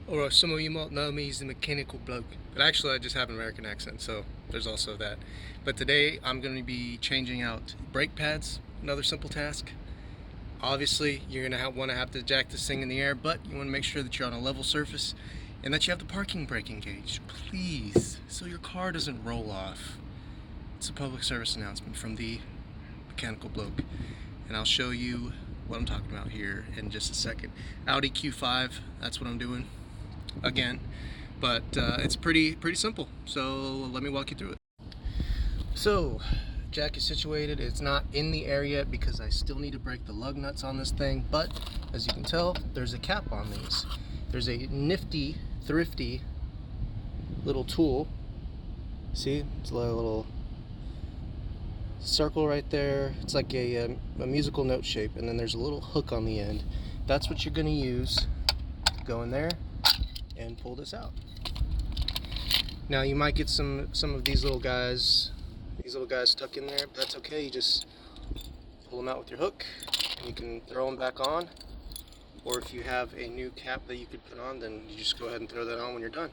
Or some of you might know me as the mechanical bloke. But actually I just have an American accent, so there's also that. But today I'm going to be changing out brake pads, another simple task. Obviously you're going to want to have to jack this thing in the air, but you want to make sure that you're on a level surface and that you have the parking brake engaged, please, so your car doesn't roll off. It's a public service announcement from the mechanical bloke, and I'll show you what I'm talking about here in just a second. Audi Q5, that's what I'm doing again, but it's pretty simple, so let me walk you through it. So jack is situated. It's not in the air yet because I still need to break the lug nuts on this thing, but as you can tell, there's a cap on these. There's a nifty, thrifty little tool. See, it's a little circle right there. It's like a musical note shape, and then there's a little hook on the end. That's what you're going to use. Go in there and pull this out. Now you might get some of these little guys stuck in there, but that's okay. You just pull them out with your hook and you can throw them back on, or if you have a new cap that you could put on, then you just go ahead and throw that on when you're done.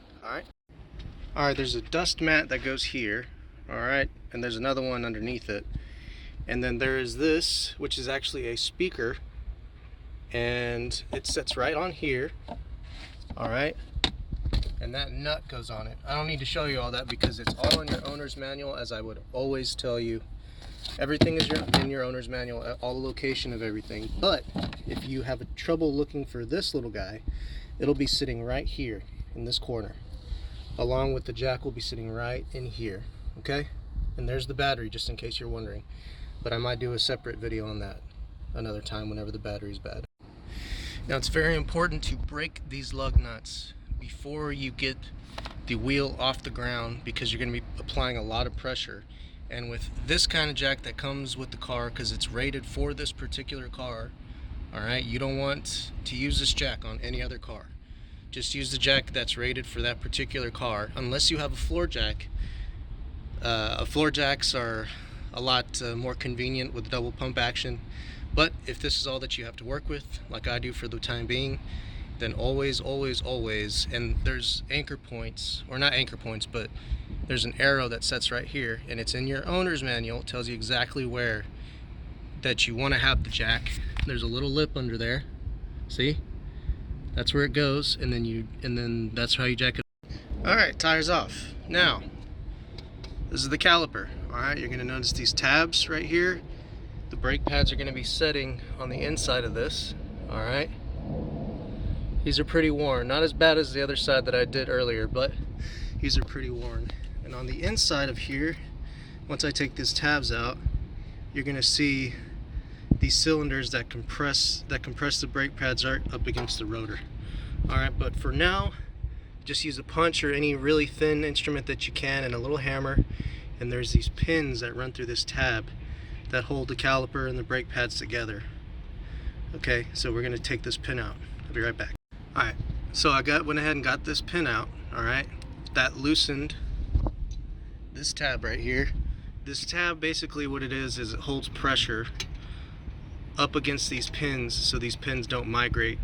Alright, there's a dust mat that goes here, alright, and there's another one underneath it, and then there is this, which is actually a speaker, and it sits right on here. Alright, and that nut goes on it. I don't need to show you all that because it's all in your owner's manual, as I would always tell you. Everything is in your owner's manual, all the location of everything. But if you have trouble looking for this little guy, it'll be sitting right here in this corner. Along with the jack will be sitting right in here, okay? And there's the battery, just in case you're wondering. But I might do a separate video on that another time whenever the battery's bad. Now it's very important to break these lug nuts before you get the wheel off the ground, because you're going to be applying a lot of pressure. And with this kind of jack that comes with the car, because it's rated for this particular car, alright, you don't want to use this jack on any other car. Just use the jack that's rated for that particular car, unless you have a floor jack. Floor jacks are a lot more convenient with double pump action, but if this is all that you have to work with, like I do for the time being, then always, and there's anchor points, or not anchor points, but there's an arrow that sets right here, and it's in your owner's manual. It tells you exactly where that you want to have the jack. There's a little lip under there, see? That's where it goes, and then that's how you jack it. Alright, tires off. Now, this is the caliper. Alright, you're going to notice these tabs right here. The brake pads are going to be setting on the inside of this. Alright. These are pretty worn. Not as bad as the other side that I did earlier, but these are pretty worn. And on the inside of here, once I take these tabs out, you're going to see these cylinders that compress the brake pads are up against the rotor. Alright, but for now, just use a punch or any really thin instrument that you can and a little hammer, and there's these pins that run through this tab that hold the caliper and the brake pads together. Okay, so we're going to take this pin out. I'll be right back. Alright, so I went ahead and got this pin out. Alright, that loosened this tab right here. This tab, basically what it is it holds pressure up against these pins, so these pins don't migrate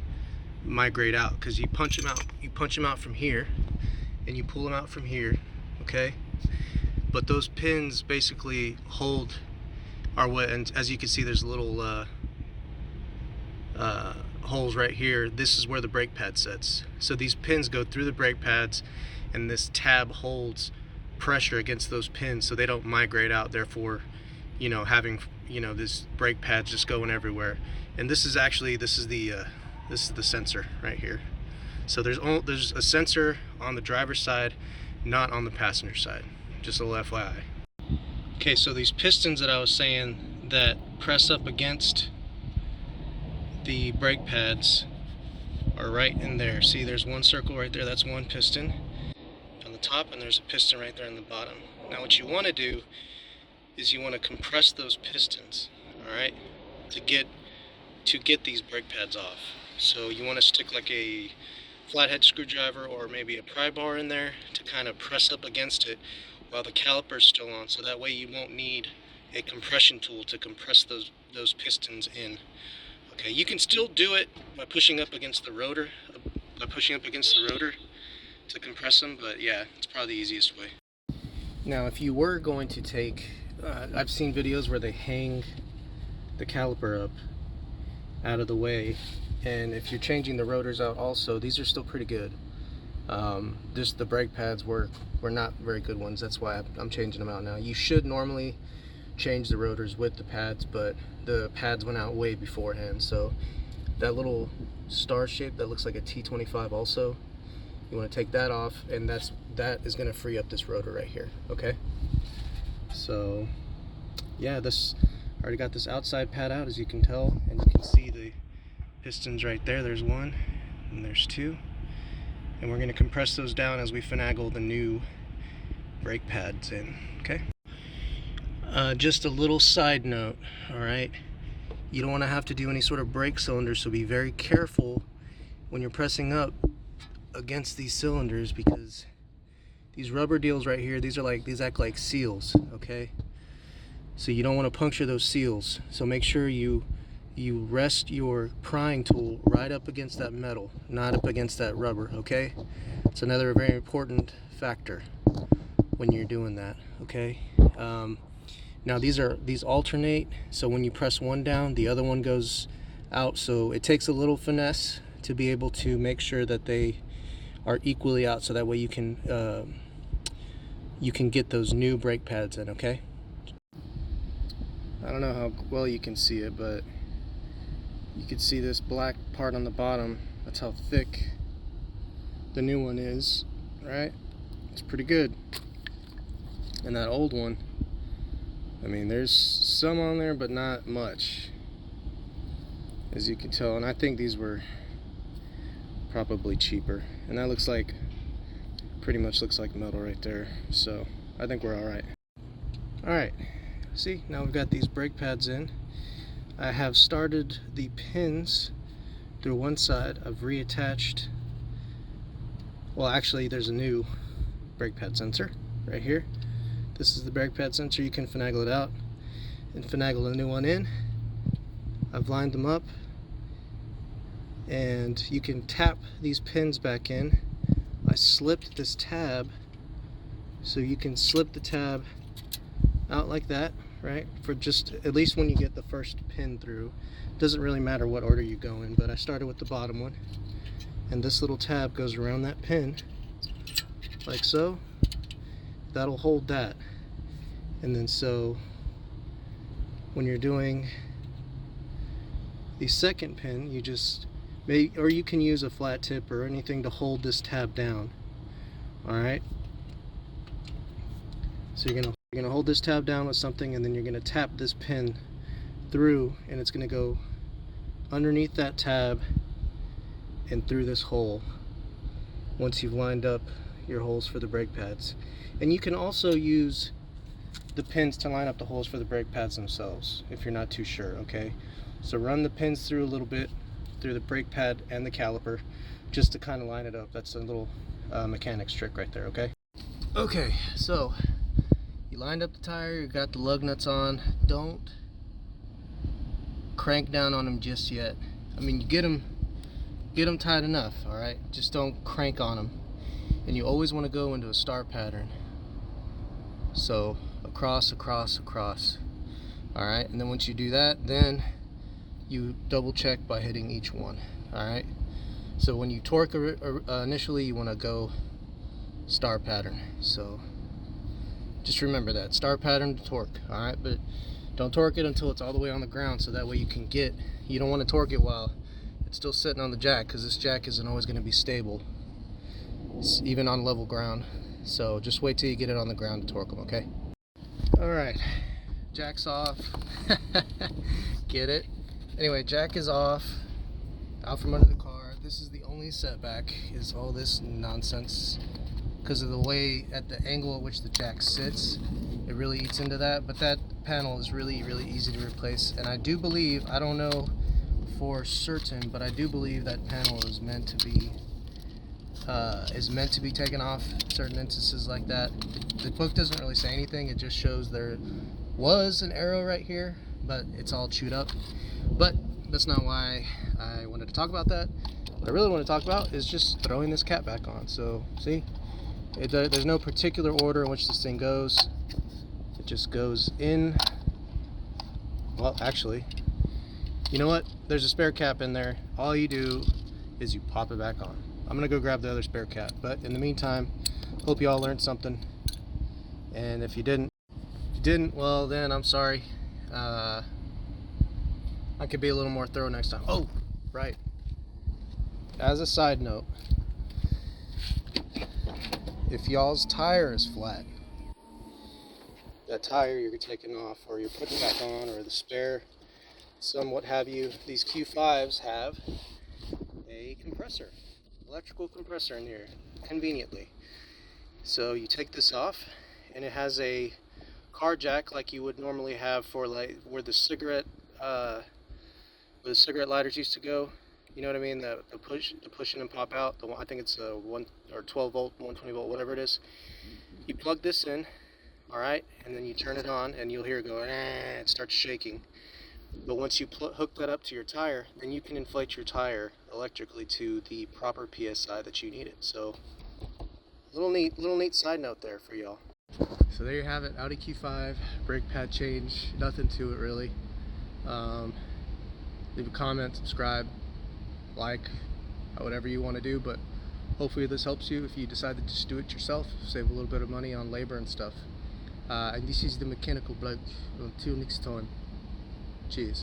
out, because you punch them out from here and you pull them out from here, okay? But those pins basically hold our way, and as you can see there's little holes right here. This is where the brake pad sits, so these pins go through the brake pads, and this tab holds pressure against those pins so they don't migrate out, therefore having this brake pad just going everywhere. And this is the sensor right here. So there's a sensor on the driver's side, not on the passenger side, just a little FYI. Okay, so these pistons that I was saying that press up against the brake pads are right in there. See, there's one circle right there, that's one piston on the top, and there's a piston right there on the bottom. Now what you want to do is you want to compress those pistons, alright, to get these brake pads off. So you want to stick like a flathead screwdriver or maybe a pry bar in there to kind of press up against it while the caliper's still on, so that way you won't need a compression tool to compress those pistons in. Okay, you can still do it by pushing up against the rotor by pushing up against the rotor to compress them, but yeah, it's probably the easiest way. Now, if you were going to take, I've seen videos where they hang the caliper up out of the way, and if you're changing the rotors out also, these are still pretty good. Just the brake pads were not very good ones. That's why I'm changing them out now. You should normally change the rotors with the pads, but the pads went out way beforehand. So that little star shape that looks like a T25 also, you want to take that off, and that is going to free up this rotor right here. Okay, so yeah, this already got this outside pad out, as you can tell, and you can see the pistons right there. There's one and there's two, and we're going to compress those down as we finagle the new brake pads in. Okay, just a little side note, all right, you don't want to have to do any sort of brake cylinder, so be very careful when you're pressing up against these cylinders, because these rubber deals right here, these act like seals. Okay, so you don't want to puncture those seals, so make sure you rest your prying tool right up against that metal, not up against that rubber. Okay, it's another very important factor when you're doing that. Okay, now these alternate, so when you press one down, the other one goes out, so it takes a little finesse to be able to make sure that they are equally out, so that way you can get those new brake pads in. Okay, I don't know how well you can see it, but you can see this black part on the bottom. That's how thick the new one is, right? It's pretty good. And that old one, I mean, there's some on there, but not much, as you can tell. And I think these were probably cheaper. And that looks like, pretty much looks like metal right there. So I think we're all right. All right, see, now we've got these brake pads in. I have started the pins through one side. I've reattached, well, actually there's a new brake pad sensor right here. This is the brake pad sensor. You can finagle it out and finagle a new one in. I've lined them up, and you can tap these pins back in. I slipped this tab, so you can slip the tab out like that, right? For just, at least when you get the first pin through. Doesn't really matter what order you go in, but I started with the bottom one, and this little tab goes around that pin like so. That'll hold that, and then so when you're doing the second pin, you just or you can use a flat tip or anything to hold this tab down. All right, so you're gonna hold this tab down with something, and then you're gonna tap this pin through, and it's gonna go underneath that tab and through this hole once you've lined up your holes for the brake pads. And you can also use the pins to line up the holes for the brake pads themselves if you're not too sure. Okay, so run the pins through a little bit through the brake pad and the caliper just to kind of line it up. That's a little mechanics trick right there. Okay, so you lined up the tire, you got the lug nuts on. Don't crank down on them just yet. I mean, you get them tight enough, all right? Just don't crank on them. And you always want to go into a star pattern. So across, across, across. All right, and then once you do that, then you double check by hitting each one. All right, so when you torque initially, you want to go star pattern. So just remember that, star pattern to torque. All right, but don't torque it until it's all the way on the ground, so that way you don't want to torque it while it's still sitting on the jack, because this jack isn't always going to be stable, even on level ground. So just wait till you get it on the ground to torque them. Okay, all right, jack's off. Get it? Anyway, jack is off, out from under the car. This is the only setback, is all this nonsense, because of the way, at the angle at which the jack sits, it really eats into that. But that panel is really, really easy to replace, and I do believe, I don't know for certain, but I do believe that panel is meant to be taken off in certain instances like that. The book doesn't really say anything. It just shows there was an arrow right here, but it's all chewed up. But that's not why I wanted to talk about that. what I really want to talk about is just throwing this cap back on. So see, there's no particular order in which this thing goes. It just goes in. Well, actually, you know what? There's a spare cap in there. All you do is you pop it back on. I'm gonna go grab the other spare cap, but in the meantime, hope you all learned something. And if you didn't, well then I'm sorry. I could be a little more thorough next time. Oh, right. As a side note, if y'all's tire is flat, that tire you're taking off or you're putting back on, or the spare, some what have you, these Q5s have a compressor, electrical compressor in here, conveniently. So you take this off, and it has a car jack like you would normally have for like where the cigarette lighters used to go. You know what I mean? The push in and pop out. I think it's a 1 or 12 volt, 120 volt, whatever it is. You plug this in, all right, and then you turn it on, and you'll hear it go. It starts shaking. But once you hook that up to your tire, then you can inflate your tire electrically to the proper PSI that you need it. So, little neat side note there for y'all. So there you have it, Audi Q5 brake pad change. Nothing to it really. Leave a comment, subscribe, like, whatever you want to do, but hopefully this helps you if you decide to just do it yourself, save a little bit of money on labor and stuff. And this is the mechanical bloke. Until next time, cheers.